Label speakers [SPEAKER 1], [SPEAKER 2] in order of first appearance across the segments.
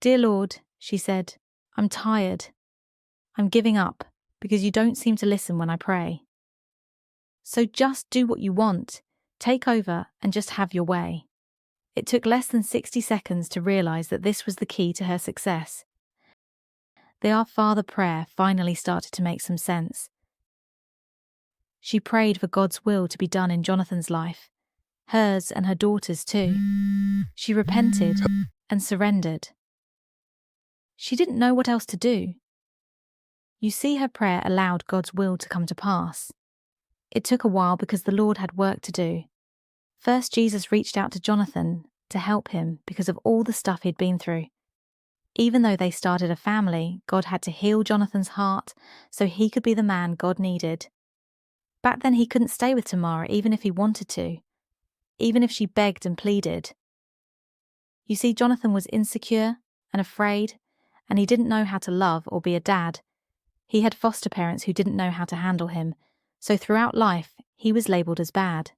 [SPEAKER 1] "Dear Lord," she said, "I'm tired. I'm giving up because you don't seem to listen when I pray. So just do what you want, take over and just have your way." It took less than 60 seconds to realize that this was the key to her success. The Our Father prayer finally started to make some sense. She prayed for God's will to be done in Jonathan's life, hers and her daughter's too. She repented and surrendered. She didn't know what else to do. You see, her prayer allowed God's will to come to pass. It took a while because the Lord had work to do. First, Jesus reached out to Jonathan to help him because of all the stuff he'd been through. Even though they started a family, God had to heal Jonathan's heart so he could be the man God needed. Back then he couldn't stay with Tamara even if he wanted to, even if she begged and pleaded. You see, Jonathan was insecure and afraid, and he didn't know how to love or be a dad. He had foster parents who didn't know how to handle him, so throughout life he was labelled as bad.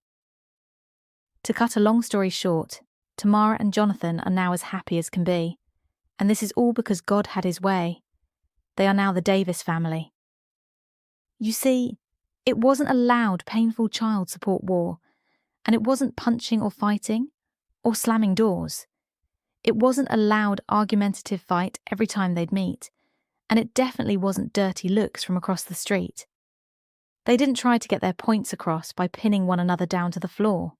[SPEAKER 1] To cut a long story short, Tamara and Jonathan are now as happy as can be, and this is all because God had his way. They are now the Davis family. You see, it wasn't a loud, painful child support war, and it wasn't punching or fighting, or slamming doors. It wasn't a loud, argumentative fight every time they'd meet, and it definitely wasn't dirty looks from across the street. They didn't try to get their points across by pinning one another down to the floor.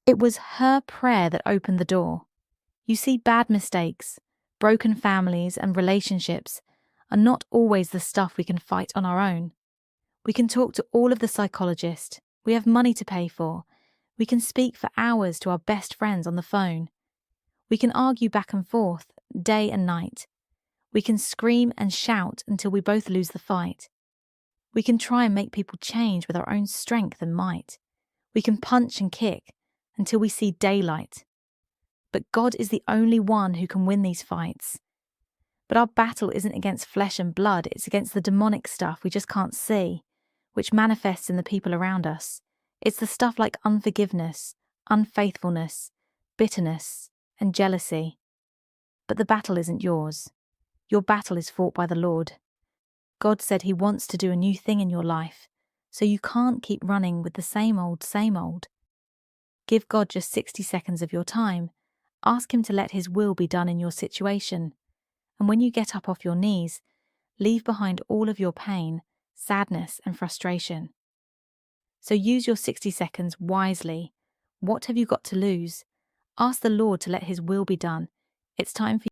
[SPEAKER 1] It was her prayer that opened the door. You see, bad mistakes, broken families and relationships are not always the stuff we can fight on our own. We can talk to all of the psychologists, we have money to pay for, we can speak for hours to our best friends on the phone. We can argue back and forth, day and night. We can scream and shout until we both lose the fight. We can try and make people change with our own strength and might. We can punch and kick until we see daylight. But God is the only one who can win these fights. But our battle isn't against flesh and blood, it's against the demonic stuff we just can't see, which manifests in the people around us. It's the stuff like unforgiveness, unfaithfulness, bitterness, and jealousy. But the battle isn't yours. Your battle is fought by the Lord. God said he wants to do a new thing in your life, so you can't keep running with the same old, same old. Give God just 60 seconds of your time. Ask him to let his will be done in your situation. And when you get up off your knees, leave behind all of your pain, sadness, and frustration. So use your 60 seconds wisely. What have you got to lose? Ask the Lord to let his will be done. It's time for